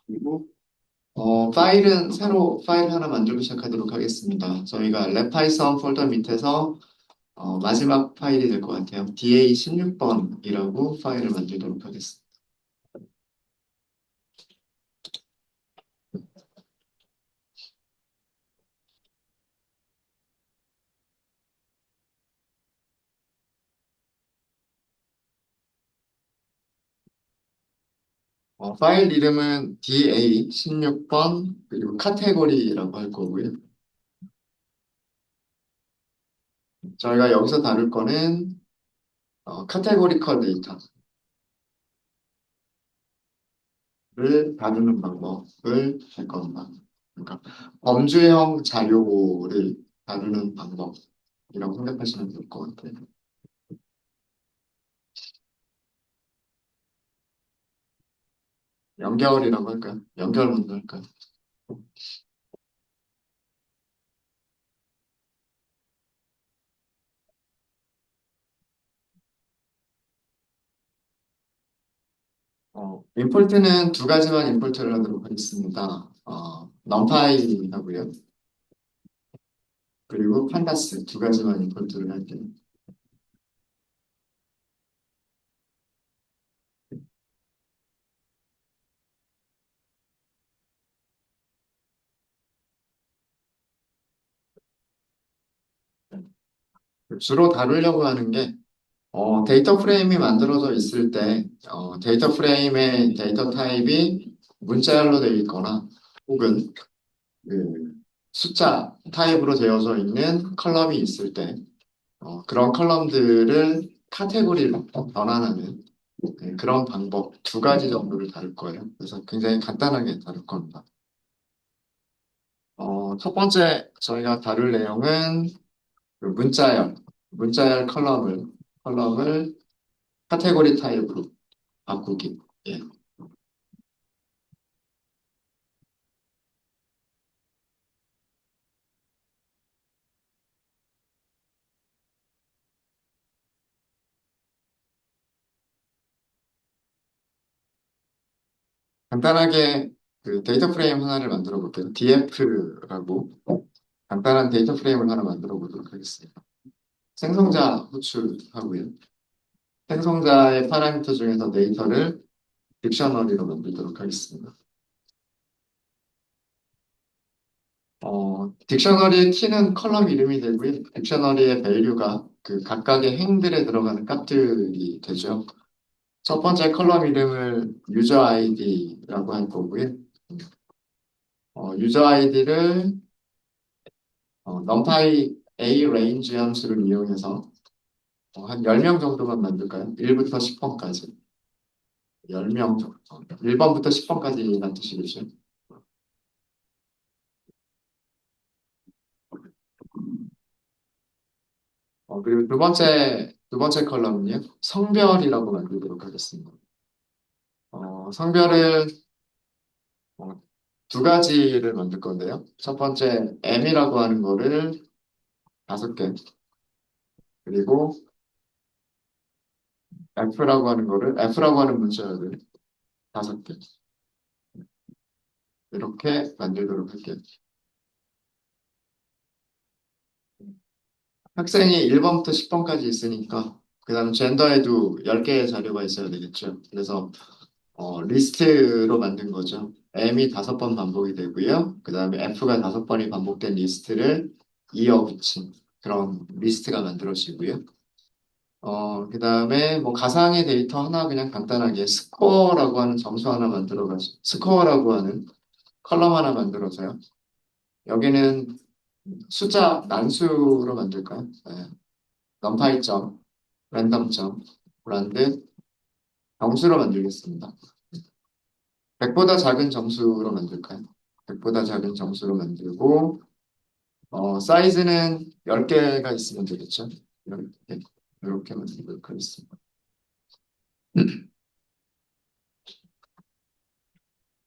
그리고 파일은 새로 파일 하나 만들고 시작하도록 하겠습니다. 저희가 랩파이썬 폴더 밑에서 마지막 파일이 될 것 같아요. DA16번이라고 파일을 만들도록 하겠습니다. 파일 이름은 DA16번 그리고 카테고리라고 할 거고요. 저희가 여기서 다룰 거는 카테고리컬 데이터를 다루는 방법을 할 겁니다. 그러니까 범주형 자료를 다루는 방법이라고 생각하시면 될 것 같아요. 연결이라고 할까요? 연결문도 할까요? 임포트는 두 가지만 임포트를 하도록 하겠습니다. 넘파이 하고요. 그리고 판다스 두 가지만 임포트를 할게요. 주로 다루려고 하는 게 데이터 프레임이 만들어져 있을 때 데이터 프레임의 데이터 타입이 문자열로 되어 있거나 혹은 그 숫자 타입으로 되어져 있는 컬럼이 있을 때 그런 컬럼들을 카테고리로 변환하는 그런 방법 두 가지 정도를 다룰 거예요. 그래서 굉장히 간단하게 다룰 겁니다. 첫 번째 저희가 다룰 내용은 그 문자열 컬럼을 카테고리 타입으로 바꾸기. 예. 간단하게 그 데이터 프레임 하나를 만들어 볼게요. DF라고 간단한 데이터 프레임을 하나 만들어 보도록 하겠습니다. 생성자 호출하고요. 생성자의 파라미터 중에서 데이터를 딕셔너리로 만들도록 하겠습니다. 딕셔너리의 키는 컬럼 이름이 되고요. 딕셔너리의 밸류가 그 각각의 행들에 들어가는 값들이 되죠. 첫 번째 컬럼 이름을 유저 아이디라고 할 거고요. 유저 아이디를 numpy a range 함수를 이용해서 한 10명 정도만 만들까요? 1부터 10번까지. 10명 정도. 1번부터 10번까지라는 뜻이겠죠. 그리고 두 번째 컬럼은요. 성별이라고 만들도록 하겠습니다. 성별을 어, 두 가지를 만들 건데요. 첫 번째 M이라고 하는 거를 5개, 그리고 F라고 하는 문자를 5개 이렇게 만들도록 할게요. 학생이 1번부터 10번까지 있으니까 그다음 젠더에도 10개의 자료가 있어야 되겠죠. 그래서 리스트로 만든 거죠. M이 5번 반복이 되고요. 그 다음에 F가 5번이 반복된 리스트를 이어붙인 그런 리스트가 만들어지고요. 그 다음에 뭐 가상의 데이터 하나 그냥 간단하게 스코어라고 하는 컬럼 하나 만들어서요. 여기는 숫자 난수로 만들까요? 네. 넘파이 점, 랜덤 점, 란드 정수로 만들겠습니다. 100보다 작은 정수로 만들까요? 100보다 작은 정수로 만들고, 사이즈는 10개가 있으면 되겠죠? 이렇게 만들도록 하겠습니다.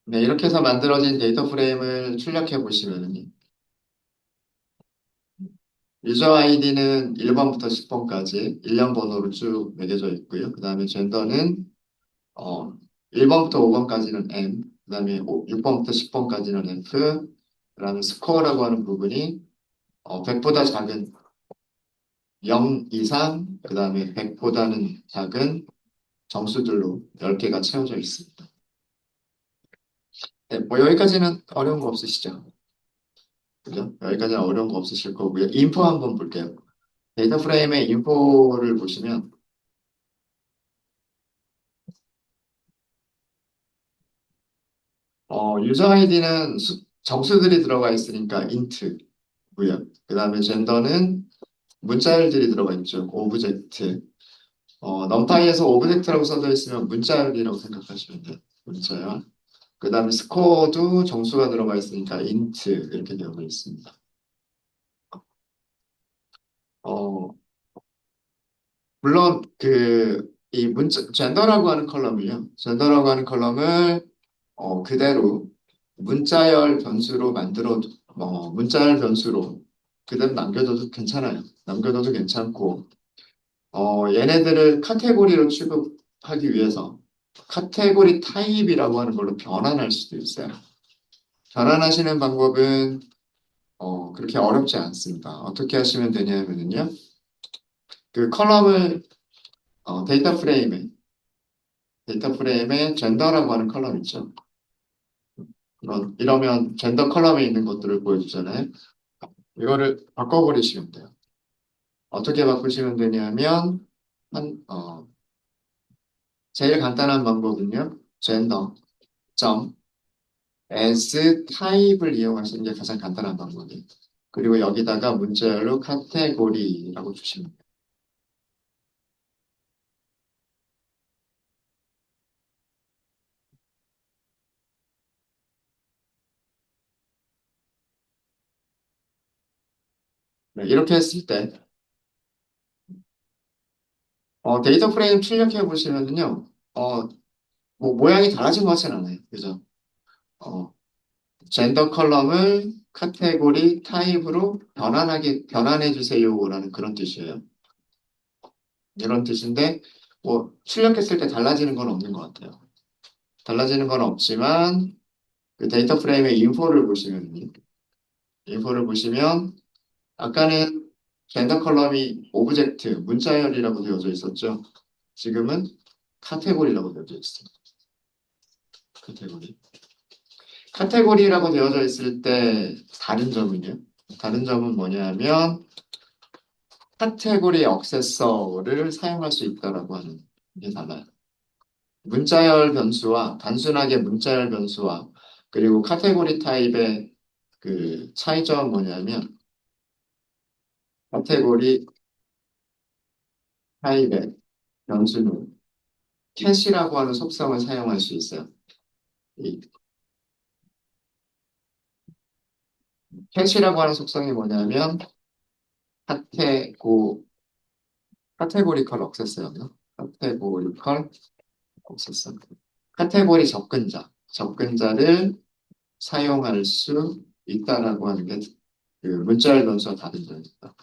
네, 이렇게 해서 만들어진 데이터 프레임을 출력해 보시면, 유저 아이디는 1번부터 10번까지 일련 번호로 쭉 매겨져 있고요. 그 다음에 젠더는, 1번부터 5번까지는 M, 그다음에 6번부터 10번까지는 F, 그다음에 스코어라고 하는 부분이 100보다 작은 0 이상, 그다음에 100보다는 작은 점수들로 10개가 채워져 있습니다. 네, 뭐 여기까지는 어려운 거 없으시죠? 그죠? 여기까지는 어려운 거 없으실 거고요. 인포 한번 볼게요. 데이터 프레임의 인포를 보시면 유저 아이디는 정수들이 들어가 있으니까 int고요. 그 다음에 젠더는 문자열들이 들어가 있죠. 오브젝트. 넘파이에서 오브젝트라고 써져 있으면 문자열이라고 생각하시면 돼요. 문자열. 그 다음에 스코어도 정수가 들어가 있으니까 int 이렇게 되어 있습니다. 어, 물론 이 젠더라고 하는 컬럼을요. 젠더라고 하는 컬럼을 그대로 문자열 변수로 문자열 변수로 그대로 남겨둬도 괜찮아요. 남겨둬도 괜찮고, 얘네들을 카테고리로 취급하기 위해서 카테고리 타입이라고 하는 걸로 변환할 수도 있어요. 변환하시는 방법은 그렇게 어렵지 않습니다. 어떻게 하시면 되냐면요. 그 컬럼을 데이터 프레임에 젠더라고 하는 컬럼 있죠. 이러면 젠더 컬럼에 있는 것들을 보여주잖아요. 이거를 바꿔버리시면 돼요. 어떻게 바꾸시면 되냐면, 한, 제일 간단한 방법은요. 젠더, 점, as 타입을 이용하시는 게 가장 간단한 방법이에요. 그리고 여기다가 문자열로 카테고리라고 주시면 돼요. 네, 이렇게 했을 때, 데이터 프레임 출력해 보시면은요, 뭐 모양이 달라진 것 같지는 않아요. 그죠? 어, 젠더 컬럼을 카테고리 타입으로 변환해 주세요라는 그런 뜻이에요. 이런 뜻인데 뭐 출력했을 때 달라지는 건 없는 것 같아요. 달라지는 건 없지만 그 데이터 프레임의 인포를 보시면 아까는 젠더 컬럼이 오브젝트 문자열이라고 되어져 있었죠. 지금은 카테고리라고 되어져 있습니다. 카테고리. 카테고리라고 되어져 있을 때 다른 점은요? 다른 점은 뭐냐면 카테고리 액세서를 사용할 수 있다라고 하는 게 달라요. 문자열 변수와 단순하게 문자열 변수와 그리고 카테고리 타입의 그 차이점은 뭐냐면 카테고리 타입의 변수는 캐시라고 하는 속성을 사용할 수 있어요. 이 캐시라고 하는 속성이 뭐냐면 카테고 카테고리컬 액세서였나? 카테고리컬 액세서. 카테고리 접근자를 사용할 수 있다라고 하는 게 그 문자열 변수와 다른 점입니다.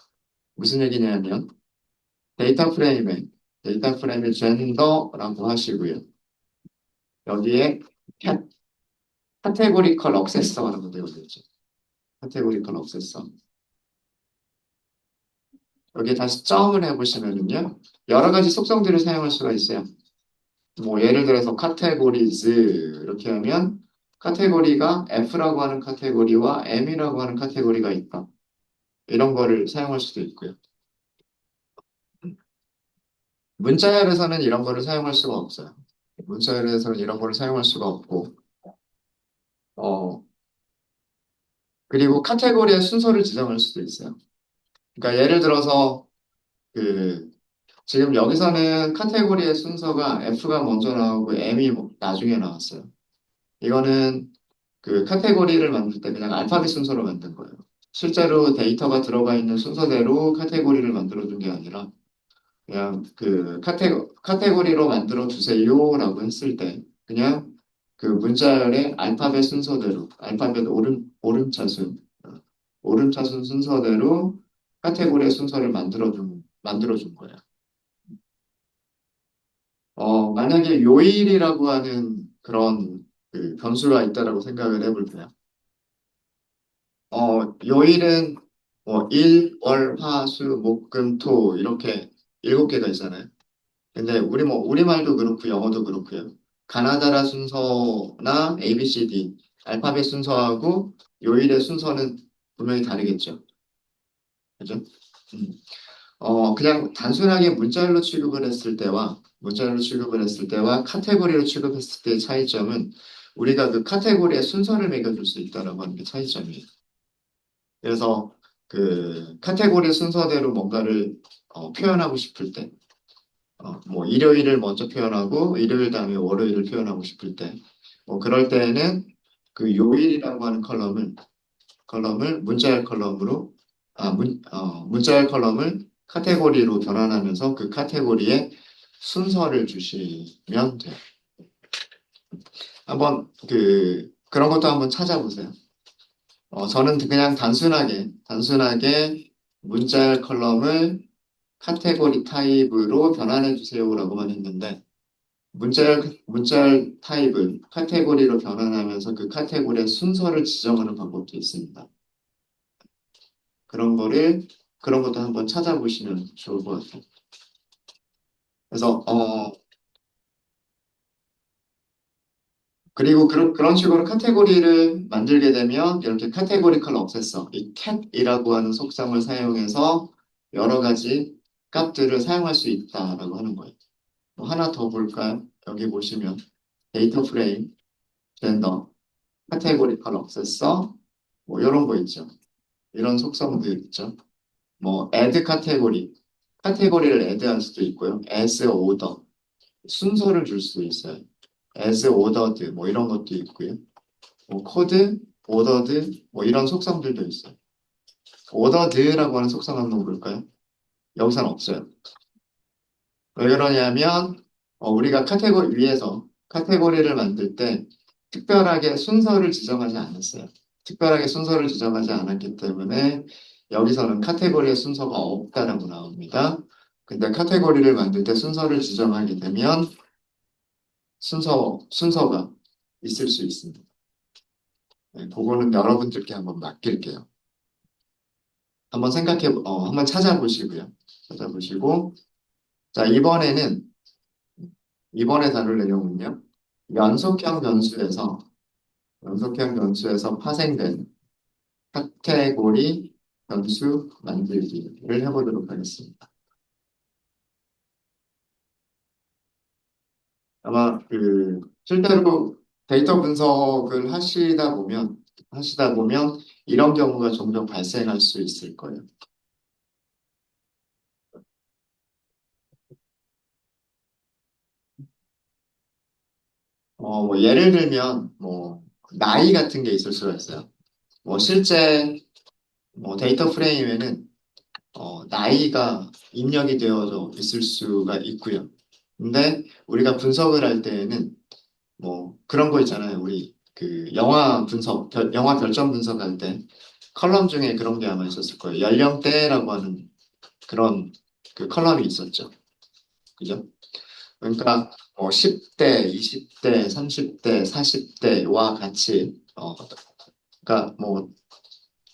무슨 얘기냐면 데이터 프레임에 젠더라고 하시고요. 여기에 cat, 카테고리컬 액세서라고 되어 있죠. 카테고리컬 액세서. 여기에 다시 점을 해보시면은요. 여러 가지 속성들을 사용할 수가 있어요. 뭐 예를 들어서 카테고리즈 이렇게 하면 카테고리가 F라고 하는 카테고리와 M이라고 하는 카테고리가 있다. 이런 거를 사용할 수도 있고요. 문자열에서는 이런 거를 사용할 수가 없어요. 문자열에서는 이런 거를 사용할 수가 없고, 어, 그리고 카테고리의 순서를 지정할 수도 있어요. 그러니까 예를 들어서 그 지금 여기서는 카테고리의 순서가 F가 먼저 나오고 M이 나중에 나왔어요. 이거는 그 카테고리를 만들 때 그냥 알파벳 순서로 만든 거예요. 실제로 데이터가 들어가 있는 순서대로 카테고리를 만들어준 게 아니라 그냥 그 카테고리로 만들어 주세요라고 했을 때 그냥 그 문자열의 알파벳 순서대로 알파벳 오름차순 순서대로 카테고리의 순서를 만들어준 거예요. 만약에 요일이라고 하는 그런 그 변수가 있다라고 생각을 해볼게요. 요일은 뭐 일, 월, 화, 수, 목, 금, 토 이렇게 7개가 있잖아요. 근데 우리말도 그렇고 영어도 그렇고요. 가나다라 순서나 ABCD 알파벳 순서하고 요일의 순서는 분명히 다르겠죠. 그죠? 음. 그냥 단순하게 문자열로 취급을 했을 때와 카테고리로 취급했을 때의 차이점은 우리가 그 카테고리의 순서를 매겨줄 수 있다라고 하는 게 차이점이에요. 그래서 그 카테고리 순서대로 뭔가를 표현하고 싶을 때, 뭐 일요일을 먼저 표현하고 일요일 다음에 월요일을 표현하고 싶을 때, 뭐 그럴 때에는 그 요일이라고 하는 컬럼을 문자열 컬럼으로 문자열 컬럼을 카테고리로 변환하면서 그 카테고리에 순서를 주시면 돼요. 한번 그런 것도 한번 찾아보세요. 저는 그냥 단순하게 문자열 컬럼을 카테고리 타입으로 변환해 주세요라고만 했는데 문자열 타입을 카테고리로 변환하면서 그 카테고리의 순서를 지정하는 방법도 있습니다. 그런 거를 그런 것도 한번 찾아보시면 좋을 것 같아요. 그래서 그리고 그런 식으로 카테고리를 만들게 되면 이렇게 카테고리컬 억세서 이 cat이라고 하는 속성을 사용해서 여러 가지 값들을 사용할 수 있다라고 하는 거예요. 뭐 하나 더 볼까요? 여기 보시면 데이터 프레임, 젠더, 카테고리컬 억세서 뭐 이런 거 있죠. 이런 속성들 있죠. 뭐 add 카테고리를 add 할 수도 있고요. as order 순서를 줄 수도 있어요. as ordered 뭐 이런 것도 있고요. 뭐 코드, ordered 뭐 이런 속성들도 있어요. ordered라고 하는 속성 한번 볼까요? 여기서는 없어요. 왜 그러냐면 우리가 카테고리 위에서 카테고리를 만들 때 특별하게 순서를 지정하지 않았어요. 특별하게 순서를 지정하지 않았기 때문에 여기서는 카테고리의 순서가 없다라고 나옵니다. 근데 카테고리를 만들 때 순서를 지정하게 되면 순서가 있을 수 있습니다. 네, 그거는 여러분들께 한번 맡길게요. 한번 찾아보시고요. 찾아보시고, 자, 이번에 다룰 내용은요. 연속형 변수에서, 연속형 변수에서 파생된 카테고리 변수 만들기를 해보도록 하겠습니다. 아마 실제로 데이터 분석을 하시다 보면 이런 경우가 종종 발생할 수 있을 거예요. 뭐 예를 들면, 뭐, 나이 같은 게 있을 수가 있어요. 뭐 실제 데이터 프레임에는 나이가 입력이 되어져 있을 수가 있고요. 근데 우리가 분석을 할 때에는 뭐 그런 거 있잖아요. 우리 그 영화 별점 분석할 때 컬럼 중에 그런 게 아마 있었을 거예요. 연령대라고 하는 그런 그 컬럼이 있었죠. 그죠? 그러니까 10대, 20대, 30대, 40대와 같이 그러니까 뭐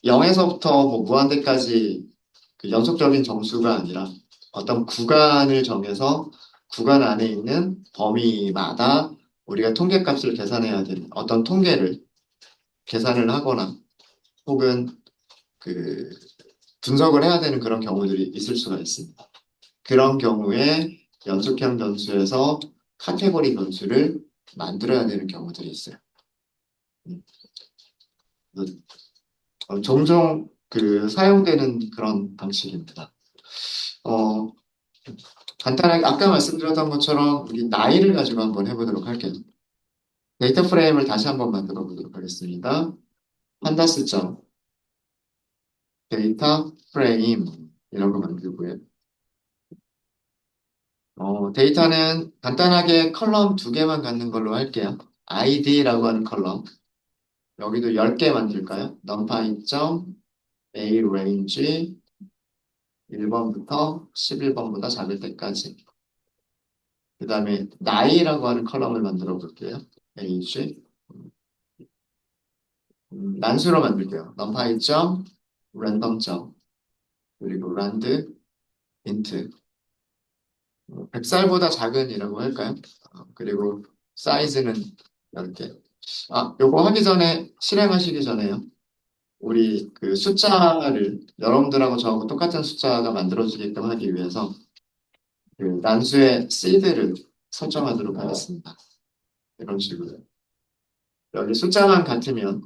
0에서부터 뭐 무한대까지 그 연속적인 점수가 아니라 어떤 구간을 정해서 구간 안에 있는 범위마다 우리가 통계값을 계산해야 되는 어떤 통계를 계산을 하거나 혹은 그 분석을 해야 되는 그런 경우들이 있을 수가 있습니다. 그런 경우에 연속형 변수에서 카테고리 변수를 만들어야 되는 경우들이 있어요. 음, 종종 사용되는 그런 방식입니다. 어, 간단하게 아까 말씀드렸던 것처럼 우리 나이를 가지고 한번 해보도록 할게요. 데이터 프레임을 다시 한번 만들어 보도록 하겠습니다. 판다스점 데이터 프레임 이런 거 만들고요. 데이터는 간단하게 컬럼 2개만 갖는 걸로 할게요. id라고 하는 컬럼 여기도 10개 만들까요? numpy.a range 1번부터 11번보다 작을 때까지 그 다음에 나이라고 하는 컬럼을 만들어 볼게요. age 난수로 만들게요. numPy 점 랜덤 점 그리고 rand int 100살보다 작은이라고 할까요? 그리고 사이즈는 10개. 요거 하기 전에 실행하시기 전에요. 우리 그 숫자를 여러분들하고 저하고 똑같은 숫자가 만들어지게끔 하기 위해서 그 난수의 seed를 설정하도록 하겠습니다. 이런 식으로. 여기 숫자만 같으면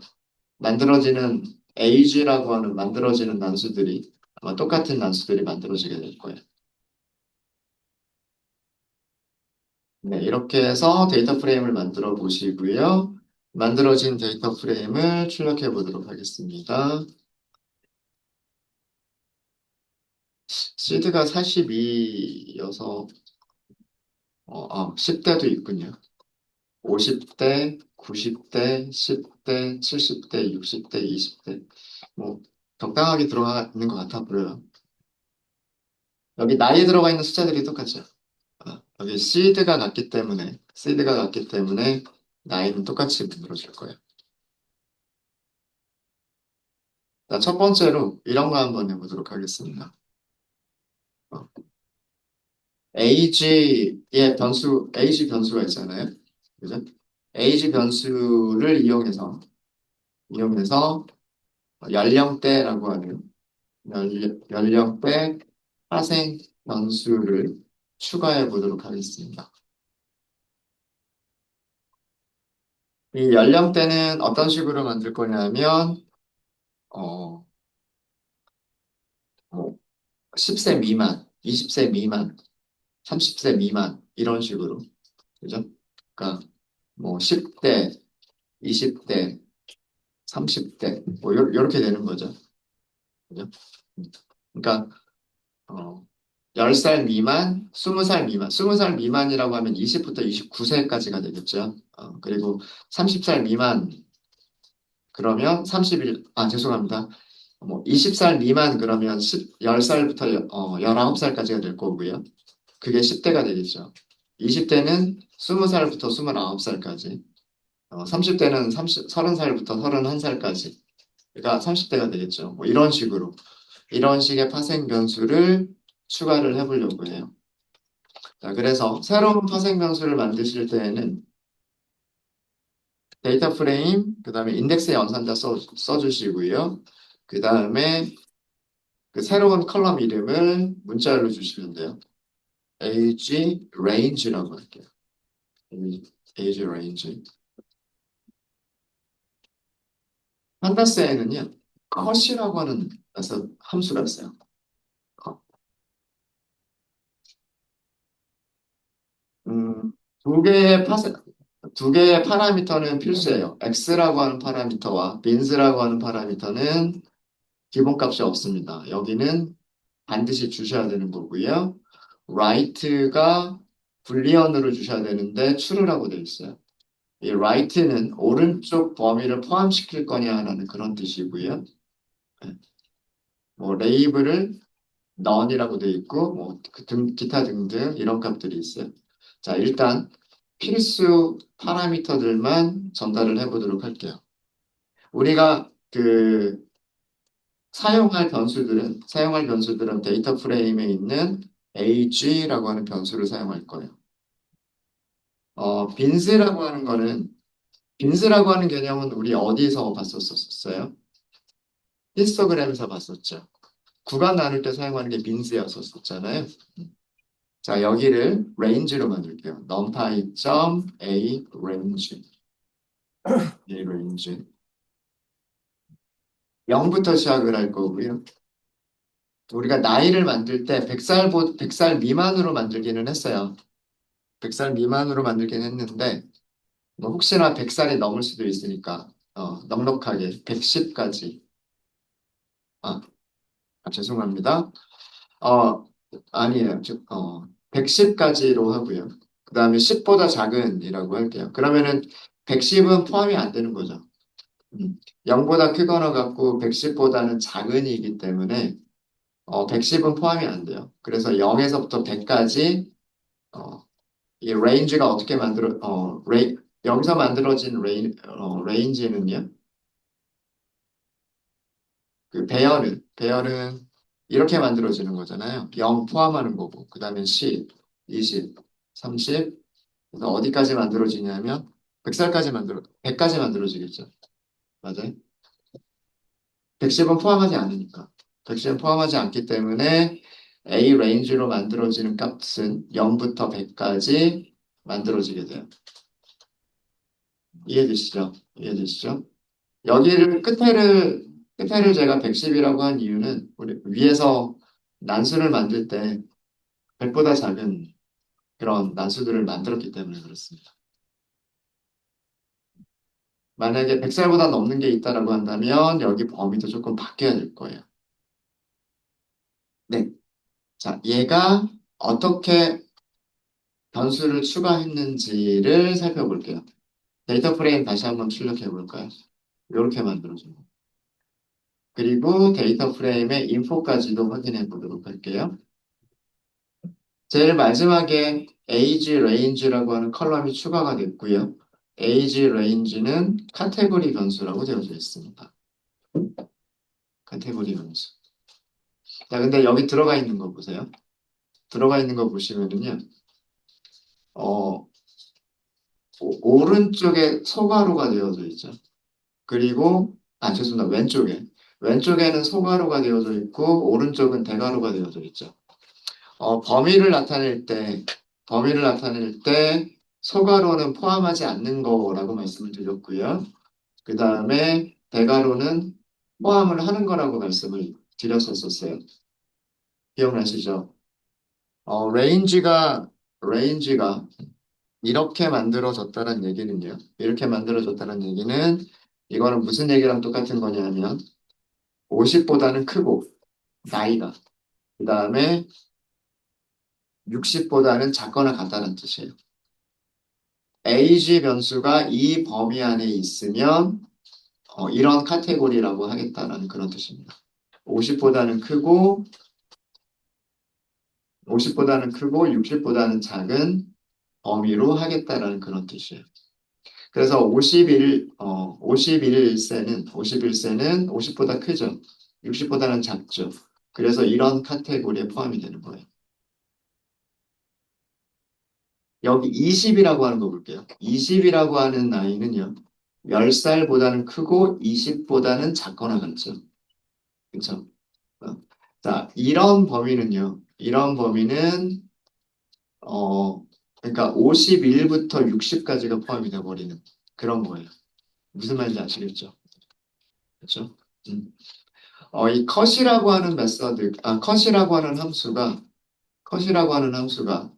만들어지는 age라고 하는 만들어지는 난수들이 아마 똑같은 난수들이 만들어지게 될 거예요. 네, 이렇게 해서 데이터 프레임을 만들어 보시고요. 만들어진 데이터 프레임을 출력해 보도록 하겠습니다. 시드가 42여서 10대도 있군요. 50대, 90대, 10대, 70대, 60대, 20대. 뭐 적당하게 들어가 있는 것 같아 보여요. 여기 나이에 들어가 있는 숫자들이 똑같죠. 여기 시드가 같기 때문에 나이는 똑같이 만들어줄 거예요. 자, 첫 번째로 이런 거 한번 해보도록 하겠습니다. 어, age 변수가 있잖아요. 그죠? age 변수를 이용해서 연령대라고 하는 연령대 파생 변수를 추가해 보도록 하겠습니다. 이 연령대는 어떤 식으로 만들 거냐면, 어, 뭐 10세 미만, 20세 미만, 30세 미만, 이런 식으로. 그죠? 그러니까, 뭐, 10대, 20대, 30대, 뭐, 요렇게 되는 거죠. 그죠? 그러니까, 어, 10살 미만, 20살 미만, 20살 미만이라고 하면 20부터 29세까지가 되겠죠. 그리고 30살 미만, 그러면 죄송합니다. 뭐, 20살 미만 그러면 10살부터 19살까지가 될 거고요. 그게 10대가 되겠죠. 20대는 20살부터 29살까지, 30대는 30살부터 31살까지, 그러니까 30대가 되겠죠. 뭐 이런 식으로, 이런 식의 파생 변수를 추가를 해보려고 해요. 자, 그래서 새로운 파생 변수를 만드실 때에는 데이터 프레임, 그 다음에 인덱스 연산자 써주시고요. 그 다음에 그 새로운 컬럼 이름을 문자로 주시면 돼요. age range라고 할게요. age range. 판다스에는요, 컷이라고 하는 함수가 있어요. 컷. 음, 두 개의 파라미터는 필수예요. x라고 하는 파라미터와 bins라고 하는 파라미터는 기본값이 없습니다. 여기는 반드시 주셔야 되는 거고요. right가 불리언으로 주셔야 되는데 true라고 되어 있어요. 이 right는 오른쪽 범위를 포함시킬 거냐라는 그런 뜻이고요. 네. 뭐 레이블을 none이라고 되어 있고 기타 등등 이런 값들이 있어요. 자, 일단 필수 파라미터들만 전달을 해보도록 할게요. 우리가 그 사용할 변수들은 데이터 프레임에 있는 age라고 하는 변수를 사용할 거예요. 빈스라고 하는 개념은 우리 어디서 봤었어요? 히스토그램에서 봤었죠. 구간 나눌 때 사용하는 게 빈스였었잖아요. 자, 여기를 range로 만들게요. numpy.a range. A range. 0부터 시작을 할 거고요. 우리가 나이를 만들 때 100살 미만으로 만들기는 했어요. 100살 미만으로 만들긴 했는데, 뭐 혹시나 100살이 넘을 수도 있으니까, 넉넉하게 110까지. 아, 죄송합니다. 어, 아니에요. 110까지로 하고요. 그 다음에 10보다 작은이라고 할게요. 그러면은 110은 포함이 안 되는 거죠. 0보다 크거나 같고 110보다는 작은이기 때문에 110은 포함이 안 돼요. 그래서 0에서부터 100까지 이 레인지가 어떻게 여기서 만들어진 레인지는요. 그 배열은 이렇게 만들어지는 거잖아요. 0 포함하는 거고, 그 다음에 10, 20, 30, 그래서 어디까지 만들어지냐면 100까지 만들어지겠죠. 맞아요. 110은 포함하지 않으니까. 110은 포함하지 않기 때문에 A 레인지로 만들어지는 값은 0부터 100까지 만들어지게 돼요. 이해되시죠? 이해되시죠? 여기를 끝에를 제가 110이라고 한 이유는 우리 위에서 난수를 만들 때 100보다 작은 그런 난수들을 만들었기 때문에 그렇습니다. 만약에 100살보다 넘는 게 있다라고 한다면 여기 범위도 조금 바뀌어야 될 거예요. 네. 자, 얘가 어떻게 변수를 추가했는지를 살펴볼게요. 데이터 프레임 다시 한번 출력해 볼까요? 이렇게 만들어줍니다. 그리고 데이터 프레임의 인포까지도 확인해 보도록 할게요. 제일 마지막에 age range라고 하는 컬럼이 추가가 됐고요. age range는 카테고리 변수라고 되어져 있습니다. 카테고리 변수. 자, 근데 여기 들어가 있는 거 보세요. 들어가 있는 거 보시면은요, 어, 오른쪽에 소괄호가 되어져 있죠. 그리고, 죄송합니다. 왼쪽에는 소괄호가 되어져 있고, 오른쪽은 대괄호가 되어져 있죠. 범위를 나타낼 때, 범위를 나타낼 때, 소괄호는 포함하지 않는 거라고 말씀을 드렸고요. 그 다음에 대괄호는 포함을 하는 거라고 말씀을 드렸었어요. 기억나시죠? 레인지가 이렇게 만들어졌다는 얘기는요. 이렇게 만들어졌다는 얘기는 이거는 무슨 얘기랑 똑같은 거냐면 50보다는 크고 나이가 그 다음에 60보다는 작거나 같다는 뜻이에요. age 변수가 이 범위 안에 있으면 이런 카테고리라고 하겠다는 그런 뜻입니다. 50보다는 크고 50보다는 크고 60보다는 작은 범위로 하겠다라는 그런 뜻이에요. 그래서 51세는 50보다 크죠. 60보다는 작죠. 그래서 이런 카테고리에 포함이 되는 거예요. 여기 20이라고 하는 거 볼게요. 20이라고 하는 나이는요. 10살보다는 크고 20보다는 작거나 같죠. 그렇죠? 자, 이런 범위는 그러니까 51부터 60까지가 포함이 돼버리는 그런 거예요. 무슨 말인지 아시겠죠? 그렇죠? 음. 이 컷이라고 하는 함수가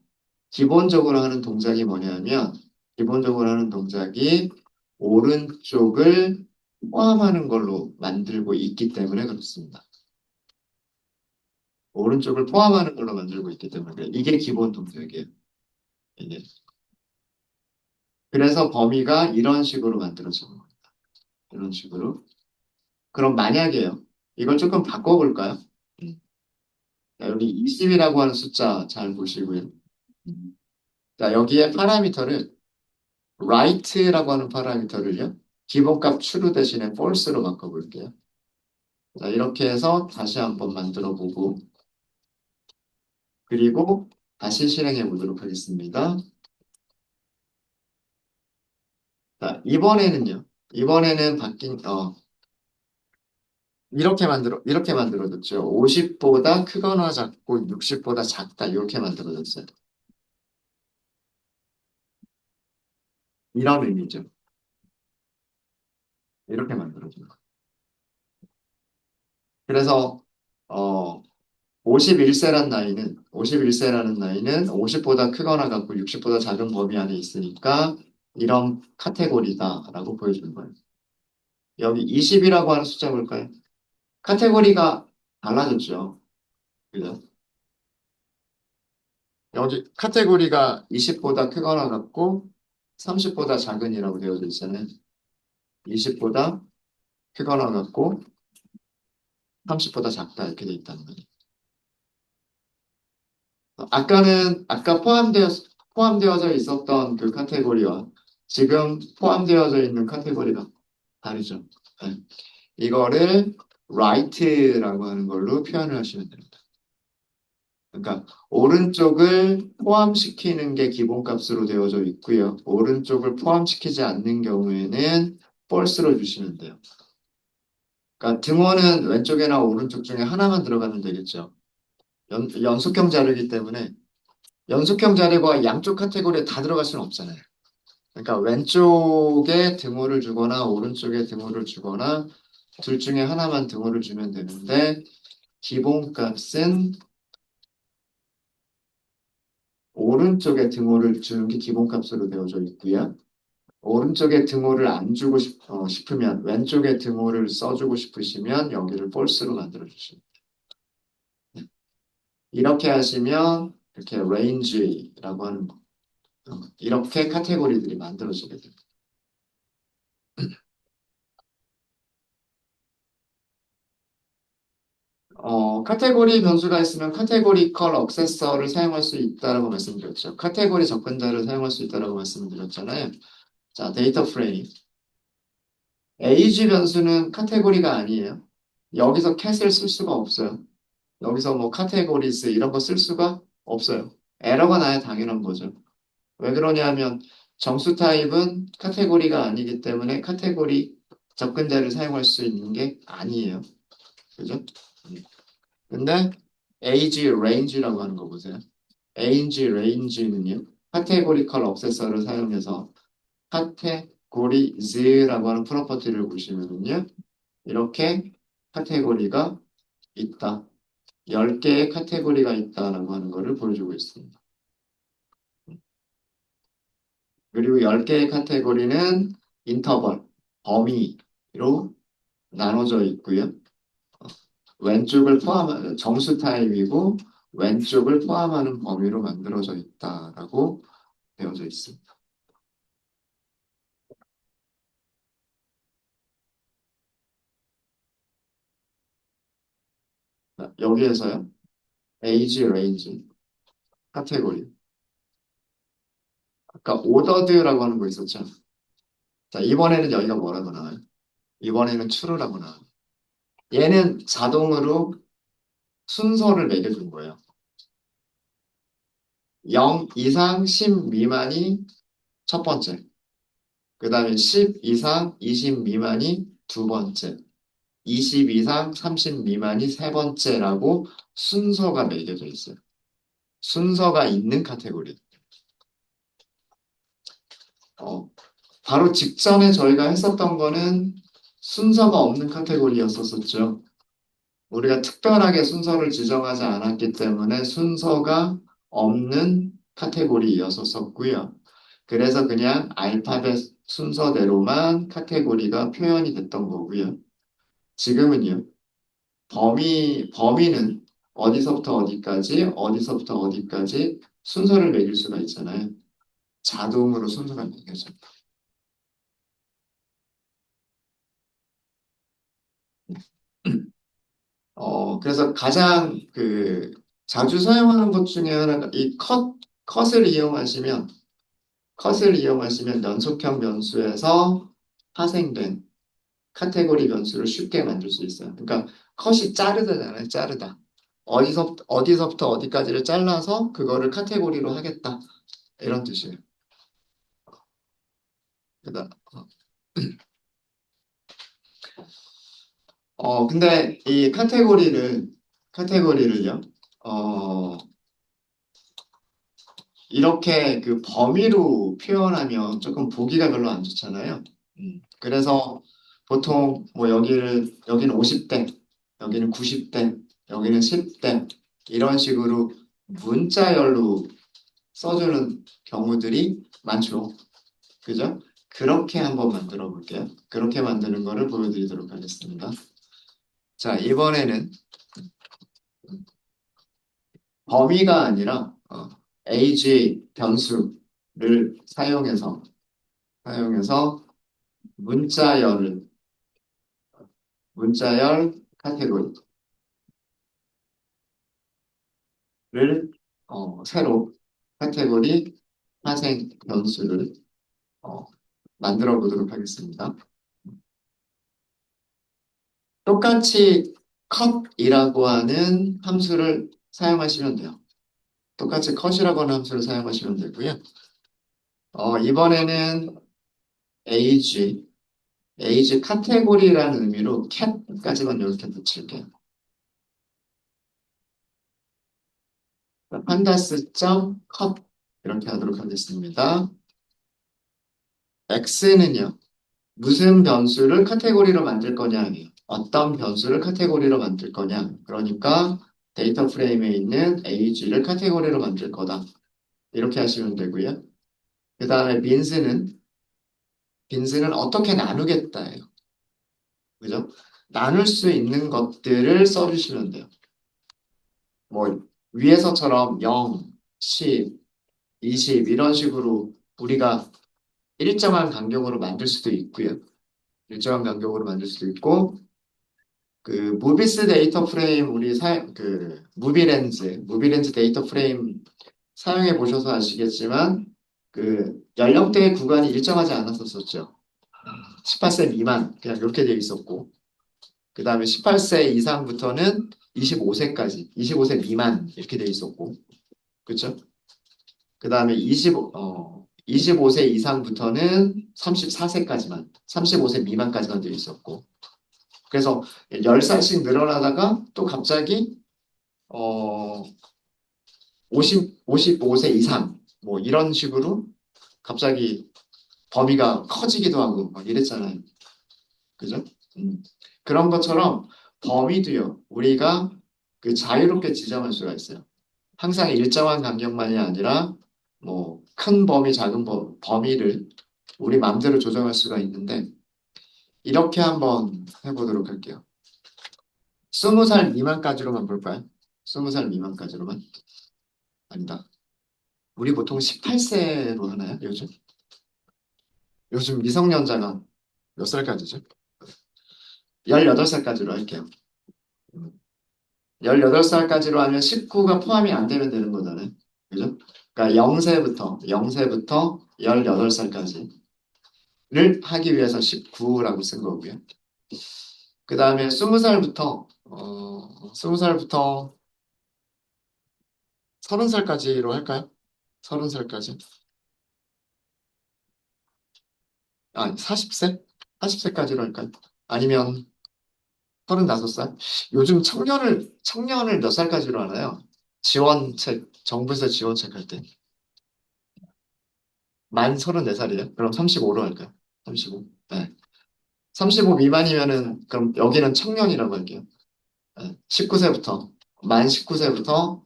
기본적으로 하는 동작이 뭐냐면, 기본적으로 하는 동작이 오른쪽을 포함하는 걸로 만들고 있기 때문에 그렇습니다. 오른쪽을 포함하는 걸로 만들고 있기 때문에 그래요. 이게 기본 동작이에요. 이게. 그래서 범위가 이런 식으로 만들어지는 거예요. 이런 식으로. 그럼 만약에요. 이걸 조금 바꿔볼까요? 음. 자, 여기 20이라고 하는 숫자 잘 보시고요. 자, 여기에 파라미터를 right라고 하는 파라미터를요. 기본값 true 대신에 false로 바꿔볼게요. 자, 이렇게 해서 다시 한번 만들어 보고 그리고 다시 실행해 보도록 하겠습니다. 자, 이번에는 이렇게 만들어졌죠. 50보다 크거나 작고 60보다 작다. 이렇게 만들어졌어요. 이런 의미죠. 이렇게 만들어진 거. 그래서, 어, 51세라는 나이는 50보다 크거나 같고 60보다 작은 범위 안에 있으니까 이런 카테고리다라고 보여주는 거예요. 여기 20이라고 하는 숫자 볼까요? 카테고리가 달라졌죠. 그죠? 여기 카테고리가 20보다 크거나 같고 30보다 작은이라고 되어져 있잖아요. 20보다 크거나 같고 30보다 작다 이렇게 돼 있다는 거예요. 아까 포함되어져 있었던 그 카테고리와 지금 포함되어져 있는 카테고리가 다르죠. 네. 이거를 right라고 하는 걸로 표현을 하시면 됩니다. 그러니까 오른쪽을 포함시키는 게 기본값으로 되어져 있고요. 오른쪽을 포함시키지 않는 경우에는 false로 주시면 돼요. 그러니까 등호는 왼쪽이나 오른쪽 중에 하나만 들어가면 되겠죠. 연속형 자료이기 때문에 연속형 자료가 양쪽 카테고리에 다 들어갈 수는 없잖아요. 그러니까 왼쪽에 등호를 주거나 오른쪽에 등호를 주거나 둘 중에 하나만 등호를 주면 되는데 기본값은 오른쪽에 등호를 주는 게 기본값으로 되어져 있고요. 오른쪽에 등호를 안 주고 싶으면 왼쪽에 등호를 써주고 싶으시면 여기를 false로 만들어 주시면 돼요. 이렇게 하시면 이렇게 range라고 하는 거 이렇게 카테고리들이 만들어지게 됩니다. 카테고리 변수가 있으면 카테고리 컬 액세서를 사용할 수 있다라고 말씀드렸죠. 카테고리 접근자를 사용할 수 있다라고 말씀드렸잖아요. 자, 데이터 프레임. age 변수는 카테고리가 아니에요. 여기서 cat을 쓸 수가 없어요. 여기서 뭐 카테고리스 이런 거 쓸 수가 없어요. 에러가 나야 당연한 거죠. 왜 그러냐면 정수 타입은 카테고리가 아니기 때문에 카테고리 접근자를 사용할 수 있는 게 아니에요. 그죠? 근데 age range라고 하는 거 보세요. age range는요. 카테고리컬 억세서를 사용해서 카테고리즈라고 하는 프로퍼티를 보시면은요. 이렇게 카테고리가 있다. 10개의 카테고리가 있다라고 하는 것을 보여주고 있습니다. 그리고 10개의 카테고리는 인터벌, 범위로 나눠져 있고요. 왼쪽을 포함하는 정수 타입이고 왼쪽을 포함하는 범위로 만들어져 있다라고 되어져 있습니다. 여기에서요. age, range, 카테고리. 아까 ordered라고 하는 거 있었죠. 자, 이번에는 여기가 뭐라고 나와요? 이번에는 true라고 나와요. 얘는 자동으로 순서를 매겨준 거예요. 0 이상 10 미만이 첫 번째. 그 다음에 10 이상 20 미만이 두 번째. 20 이상 30 미만이 세 번째라고 순서가 매겨져 있어요. 순서가 있는 카테고리. 어, 바로 직전에 저희가 했었던 거는 순서가 없는 카테고리였었죠. 우리가 특별하게 순서를 지정하지 않았기 때문에 순서가 없는 카테고리였었고요. 그래서 그냥 알파벳 순서대로만 카테고리가 표현이 됐던 거고요. 지금은요. 범위는 어디서부터 어디까지, 어디서부터 어디까지 순서를 매길 수가 있잖아요. 자동으로 순서가 매겨져요. 그래서 가장 자주 사용하는 것 중에 하나가 이 컷을 이용하시면, 컷을 이용하시면 연속형 변수에서 파생된 카테고리 변수를 쉽게 만들 수 있어요. 그러니까 컷이 자르다잖아요. 자르다. 어디서부터 어디까지를 잘라서 그거를 카테고리로 하겠다. 이런 뜻이에요. 그다 근데 이 카테고리를요, 어, 이렇게 그 범위로 표현하면 조금 보기가 별로 안 좋잖아요. 그래서 보통 뭐 여기는 50대, 여기는 90대, 여기는 10대, 이런 식으로 문자열로 써주는 경우들이 많죠. 그죠? 그렇게 한번 만들어 볼게요. 그렇게 만드는 거를 보여드리도록 하겠습니다. 자, 이번에는 범위가 아니라 age 변수를 사용해서 문자열을 문자열 카테고리를 새로 카테고리 파생 변수를 어, 만들어 보도록 하겠습니다. 똑같이 컷이라고 하는 함수를 사용하시면 돼요. 똑같이 컷이라고 하는 함수를 사용하시면 되고요. 이번에는 age, age 카테고리라는 의미로 cat까지만 이렇게 붙일게요. pandas.cut 이렇게 하도록 하겠습니다. x는요, 무슨 변수를 카테고리로 만들 거냐 아니에요. 어떤 변수를 카테고리로 만들 거냐. 그러니까 데이터 프레임에 있는 age를 카테고리로 만들 거다. 이렇게 하시면 되고요. 그 다음에 빈스는 어떻게 나누겠다예요. 그죠? 나눌 수 있는 것들을 써주시면 돼요. 뭐 위에서처럼 0, 10, 20 이런 식으로 우리가 일정한 간격으로 만들 수도 있고요. 일정한 간격으로 만들 수도 있고 그 무비스 데이터 프레임 우리 무비렌즈 데이터 프레임 사용해 보셔서 아시겠지만 그 연령대 구간이 일정하지 않았었죠. 18세 미만 그냥 이렇게 되어 있었고 그 다음에 18세 이상부터는 25세까지 25세 미만 이렇게 되어 있었고 그렇죠? 그 다음에 25세 이상부터는 34세까지만 35세 미만까지만 되어 있었고 그래서 10살씩 늘어나다가 또 갑자기 어, 55세 이상 뭐 이런 식으로 갑자기 범위가 커지기도 하고 막 이랬잖아요. 그죠? 음. 그런 것처럼 범위도요. 우리가 그 자유롭게 지정할 수가 있어요. 항상 일정한 간격만이 아니라 뭐 큰 범위, 작은 범위를 우리 마음대로 조정할 수가 있는데 이렇게 한번 해보도록 할게요. 20살 미만까지로만 볼까요? 20살 미만까지로만? 아니다. 우리 보통 18세로 하나요? 요즘 미성년자가 몇 살까지죠? 18살까지로 할게요. 18살까지로 하면 19가 포함이 안 되면 되는 거잖아요. 그죠? 그러니까 0세부터 18살까지를 하기 위해서 19라고 쓴 거고요. 그 다음에 20살부터 30살까지로 할까요? 30살까지. 아, 40세? 40세까지로 할까요? 아니면 35살? 요즘 청년을 몇 살까지로 하나요? 정부에서 지원책 할 때. 만 34살이에요? 그럼 35로 할까요? 35. 네. 35 미만이면은, 그럼 여기는 청년이라고 할게요. 네. 19세부터, 만 19세부터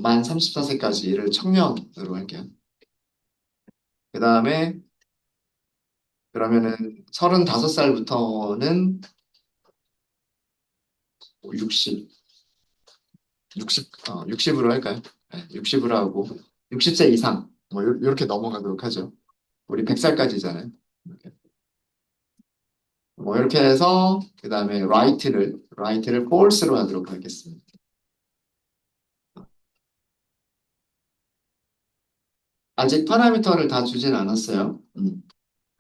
만 34세까지를 청년으로 할게요. 그 다음에, 그러면은 35살부터는 60, 60으로 할까요? 네, 60으로 하고, 60세 이상, 뭐, 요렇게 넘어가도록 하죠. 우리 100살까지잖아요. 이렇게. 뭐, 이렇게 해서, 그 다음에, 라이트를 false로 하도록 하겠습니다. 아직 파라미터를 다 주진 않았어요.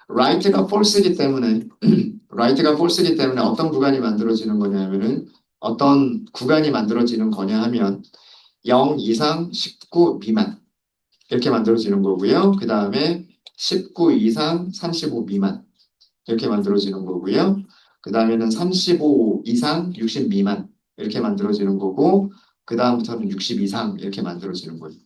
라이트가 false이기 때문에, 라이트가 false이기 때문에 어떤 구간이 만들어지는 거냐면은, 어떤 구간이 만들어지는 거냐 하면, 0 이상 19 미만. 이렇게 만들어지는 거고요. 그 다음에 19 이상 35 미만. 이렇게 만들어지는 거고요. 그 다음에는 35 이상 60 미만 이렇게 만들어지는 거고 그 다음부터는 60 이상 이렇게 만들어지는 거예요.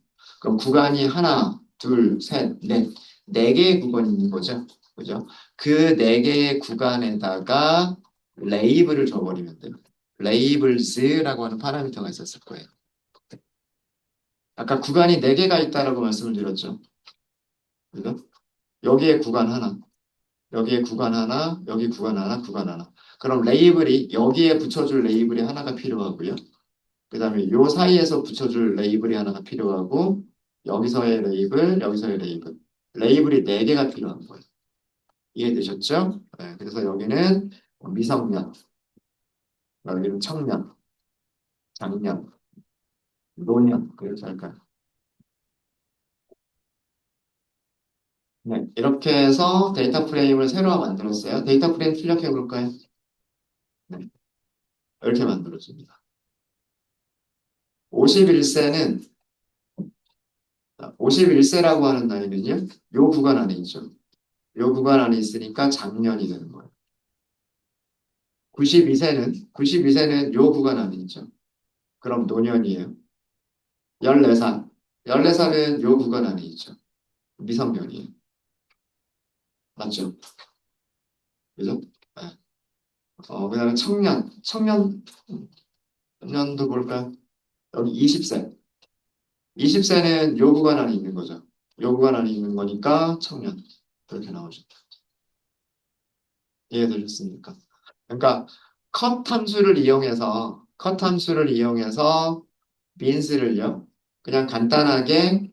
그럼 구간이 하나, 둘, 셋, 넷, 네 개의 구간이 있는 거죠. 그죠? 그 네 개의 구간에다가 레이블을 줘버리면 돼요. 레이블즈라고 하는 파라미터가 있었을 거예요. 아까 구간이 네 개가 있다라고 말씀을 드렸죠. 그죠? 여기에 구간 하나, 여기에 구간 하나, 여기 구간 하나, 구간 하나. 그럼 레이블이 여기에 붙여줄 레이블이 하나가 필요하고요. 그 다음에 요 사이에서 붙여줄 레이블이 하나가 필요하고 여기서의 레이블, 여기서의 레이블. 레이블이 네 개가 필요한 거예요. 이해되셨죠? 네, 그래서 여기는 미성년, 여기는 청년, 장년, 노년 그렇게 할까요? 네, 이렇게 해서 데이터 프레임을 새로 만들었어요. 데이터 프레임 출력해 볼까요? 네. 이렇게 만들어집니다. 51세는 51세라고 하는 나이는요. 요 구간 안에 있죠. 요 구간 안에 있으니까 장년이 되는 거예요. 92세는 요 구간 안에 있죠. 그럼 노년이에요. 14살. 14살은 요 구간 안에 있죠. 미성년이에요. 맞죠? 그죠? 네. 그다음에 청년. 청년도 볼까요? 여기 20세. 20세는 요 구간 안에 있는 거죠. 요 구간 안에 있는 거니까 청년. 그렇게 나오죠. 이해되셨습니까? 그러니까 컷 함수를 이용해서 빈스를요. 그냥 간단하게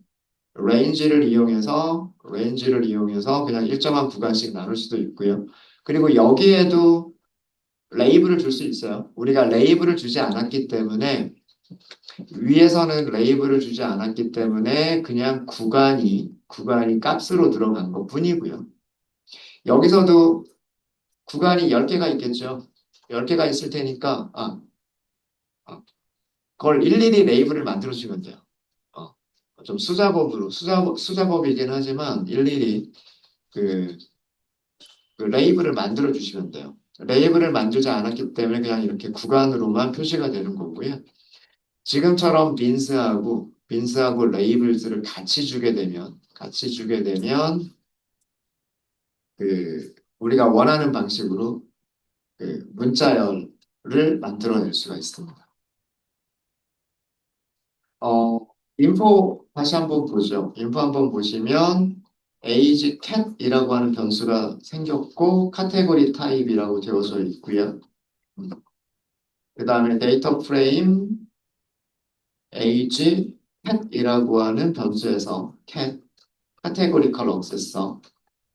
레인지를 이용해서 그냥 일정한 구간씩 나눌 수도 있고요. 그리고 여기에도 레이블을 줄 수 있어요. 우리가 레이블을 주지 않았기 때문에 위에서는 레이블을 주지 않았기 때문에 그냥 구간이 값으로 들어간 것 뿐이고요. 여기서도 구간이 10개가 있겠죠. 10개가 있을 테니까 아, 그걸 일일이 레이블을 만들어 주면 돼요. 어, 좀 수작업이긴 하지만 일일이 그, 그 레이블을 만들어 주시면 돼요. 레이블을 만들지 않았기 때문에 그냥 이렇게 구간으로만 표시가 되는 거고요. 지금처럼 빈스하고 레이블즈를 같이 주게 되면 우리가 원하는 방식으로 문자열을 만들어낼 수가 있습니다. 어, 인포 다시 한번 보죠. 인포 한번 보시면 age cat이라고 하는 변수가 생겼고 카테고리 타입이라고 되어져 있고요. 그 다음에 데이터 프레임 age cat이라고 하는 변수에서 cat 카테고리컬 억세서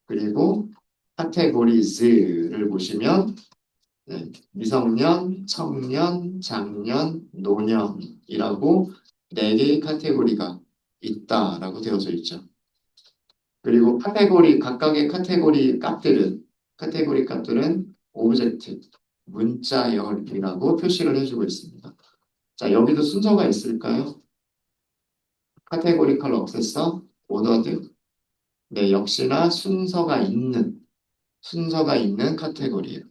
그리고 카테고리즈를 보시면 미성년, 청년, 장년, 노년이라고 네 개의 카테고리가 있다라고 되어져 있죠. 그리고 각각의 카테고리 값들은 오브젝트, 문자열이라고 표시를 해주고 있습니다. 자, 여기도 순서가 있을까요? 카테고리컬 억세서, 오더드. 네, 역시나 순서가 있는 카테고리예요.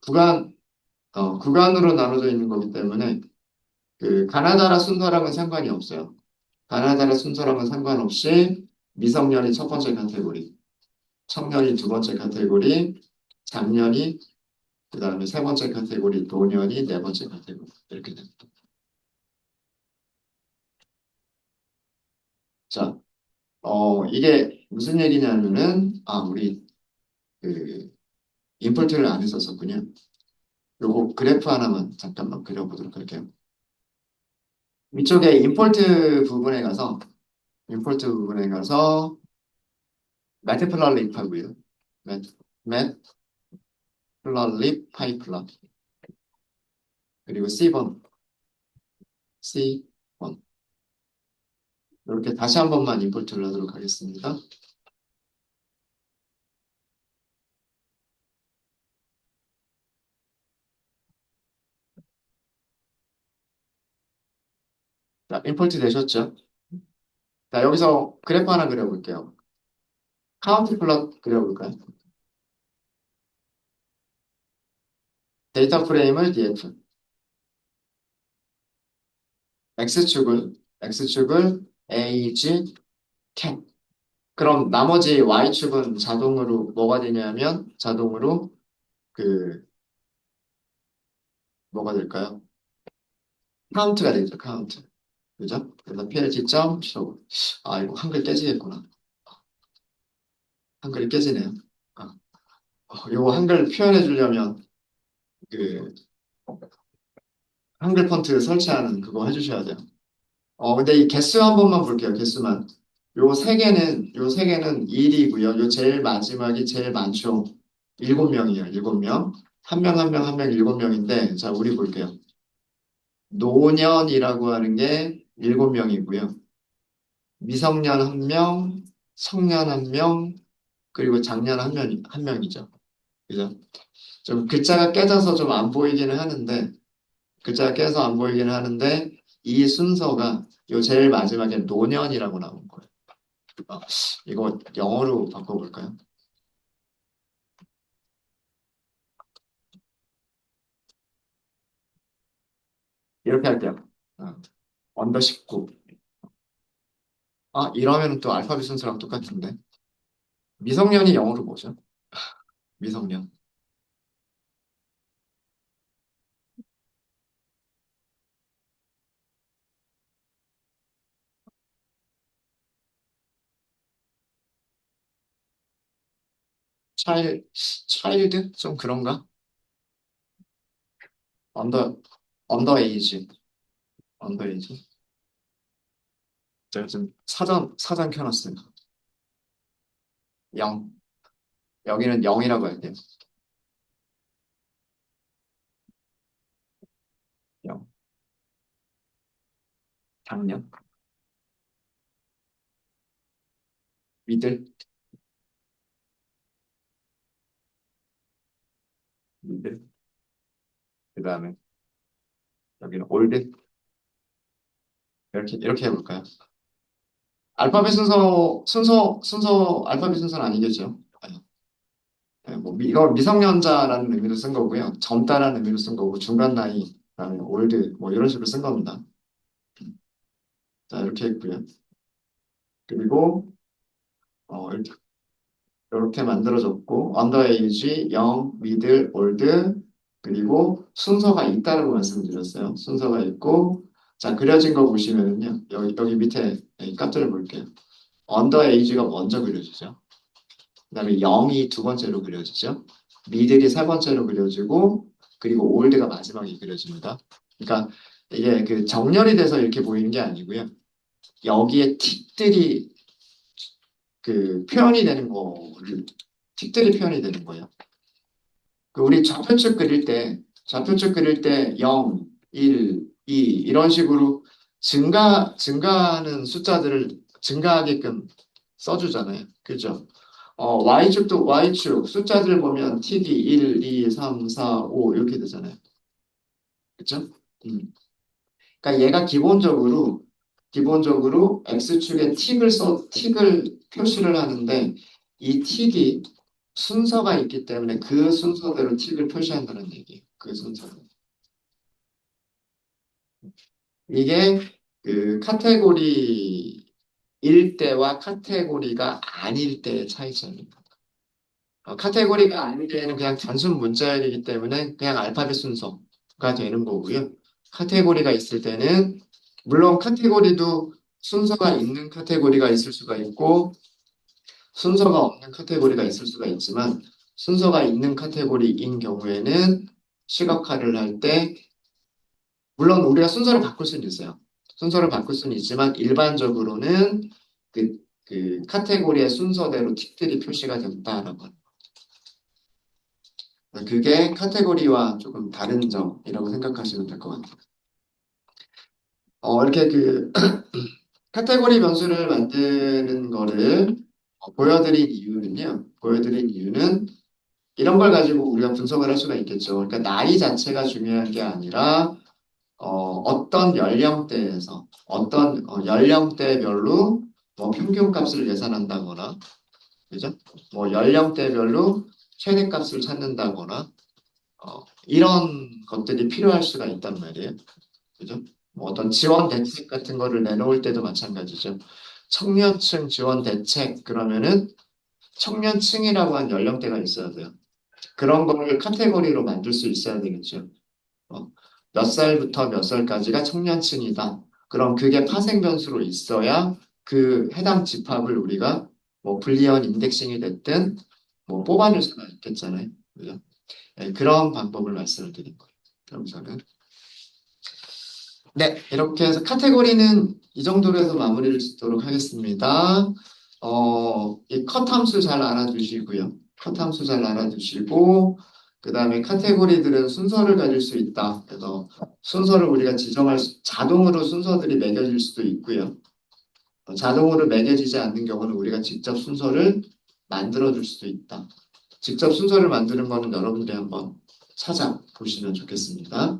구간으로 나눠져 있는 거기 때문에 가나다라 순서랑은 상관이 없어요. 가나다라 순서랑은 상관없이 미성년이 첫 번째 카테고리, 청년이 두 번째 카테고리, 장년이 그 다음에 세 번째 카테고리, 노년이 네 번째 카테고리 이렇게 됩니다. 자, 이게 무슨 얘기냐면은 우리 그 인풋을 안 했었군요. 요거 그래프 하나만 잠깐만 그려보도록 할게요. 위쪽에 임포트 부분에 가서 매트플러립 하고요. 매트플러립 파이플러 그리고 C1 이렇게 다시 한 번만 임포트를 하도록 하겠습니다. 자, 임포트 되셨죠? 자, 여기서 그래프 하나 그려볼게요. 카운트 플롯 그려볼까요? 데이터 프레임을 df, x축을 age, cat. 그럼 나머지 y축은 자동으로 뭐가 되냐면 자동으로 그 뭐가 될까요? 카운트가 되죠, 카운트. 그죠? 그래서 plg.show. 이거 한글 깨지겠구나. 한글이 깨지네요. 아, 요거 한글 표현해 주려면 그 한글 폰트 설치하는 그거 해주셔야 돼요. 근데 이 개수 한 번만 볼게요. 개수만. 요 세 개는 1이고요. 요 제일 마지막이 제일 많죠. 7명이에요. 7명. 한 명, 한 명, 한 명, 7명인데, 자, 우리 볼게요. 노년이라고 하는 게 7명이고요. 미성년 한 명, 청년 한 명, 그리고 장년 한 명이죠. 그죠? 좀 글자가 깨져서 좀 안 보이기는 하는데, 글자가 깨서 안 보이기는 하는데, 이 순서가 요 제일 마지막에 노년이라고 나온 거예요. 어, 이거 영어로 바꿔볼까요? 이렇게 할게요. 어, 언더 19. 아, 이러면 또 알파벳 순서랑 똑같은데. 미성년이 영어로 뭐죠? 미성년. 차일드? 좀 그런가? 언더, 언더 에이지. 언더 에이지. 제가 지금 사전 켜놨어요. 0. 여기는 0이라고 할게요. 0. 작년. 미들. 미들. 그 다음에 여기는 올드. 이렇게 해볼까요? 알파벳 순서, 알파벳 순서는 아니겠죠? 네, 뭐, 이거 미성년자라는 의미로 쓴 거고요. 젊다라는 의미로 쓴 거고, 중간 나이, 그다음에 올드, 뭐, 이런 식으로 쓴 겁니다. 자, 이렇게 했고요. 그리고, 이렇게 만들어졌고, 언더에이지, 영, 미들, 올드, 그리고 순서가 있다라고 말씀드렸어요. 순서가 있고, 자, 그려진 거 보시면은요, 여기 밑에 값들을 볼게요. 언더에이지가 먼저 그려지죠. 그다음에 0이 두 번째로 그려지죠. 미들이 세 번째로 그려지고 그리고 올드가 마지막에 그려집니다. 그러니까 이게 그 정렬이 돼서 이렇게 보이는 게 아니고요. 여기에 틱들이 표현이 되는 거를 틱들이 표현이 되는 거예요. 그 우리 좌표축 그릴 때 0, 1, 2 이런 식으로 증가하는 숫자들을 증가하게끔 써주잖아요. 그죠? Y축도 Y축 숫자들 보면 TD 1, 2, 3, 4, 5 이렇게 되잖아요. 그쵸? 음. 그러니까 얘가 기본적으로 X축에 틱을 표시를 하는데 이 틱이 순서가 있기 때문에 그 순서대로 틱을 표시한다는 얘기예요. 그 순서로. 이게 그 카테고리일 때와 카테고리가 아닐 때의 차이점입니다. 카테고리가 아닐 때는 그냥 단순 문자열이기 때문에 그냥 알파벳 순서가 되는 거고요. 카테고리가 있을 때는 물론 카테고리도 순서가 있는 카테고리가 있을 수가 있고 순서가 없는 카테고리가 있을 수가 있지만 순서가 있는 카테고리인 경우에는 시각화를 할 때 물론 우리가 순서를 바꿀 수는 있어요. 순서를 바꿀 수는 있지만 일반적으로는 그 카테고리의 순서대로 틱들이 표시가 된다라고 합니다. 그게 카테고리와 조금 다른 점이라고 생각하시면 될 것 같아요. 이렇게 카테고리 변수를 만드는 거를 보여드린 이유는 이런 걸 가지고 우리가 분석을 할 수가 있겠죠. 그러니까 나이 자체가 중요한 게 아니라 어떤 연령대에서 어떤 연령대별로 뭐 평균값을 계산한다거나 그죠? 뭐 연령대별로 최대값을 찾는다거나 이런 것들이 필요할 수가 있단 말이에요. 그죠? 뭐 어떤 지원 대책 같은 거를 내놓을 때도 마찬가지죠. 청년층 지원 대책 그러면은 청년층이라고 한 연령대가 있어야 돼요. 그런 거를 카테고리로 만들 수 있어야 되겠죠. 어, 몇 살부터 몇 살까지가 청년층이다. 그럼 그게 파생 변수로 있어야 그 해당 집합을 우리가 뭐 불리한 인덱싱이 됐든 뭐 뽑아낼 수가 있겠잖아요. 그죠? 네, 그런 방법을 말씀을 드린 거예요. 여기서는. 네, 이렇게 해서 카테고리는 이 정도로 해서 마무리를 짓도록 하겠습니다. 이 컷 함수 잘 알아두시고요. 컷 함수 잘 알아두시고, 그 다음에 카테고리들은 순서를 가질 수 있다. 그래서 순서를 우리가 자동으로 순서들이 매겨질 수도 있고요. 자동으로 매겨지지 않는 경우는 우리가 직접 순서를 만들어줄 수도 있다. 직접 순서를 만드는 거는 여러분들이 한번 찾아보시면 좋겠습니다.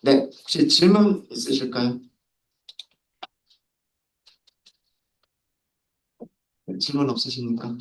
네, 혹시 질문 있으실까요? 네, 질문 없으십니까?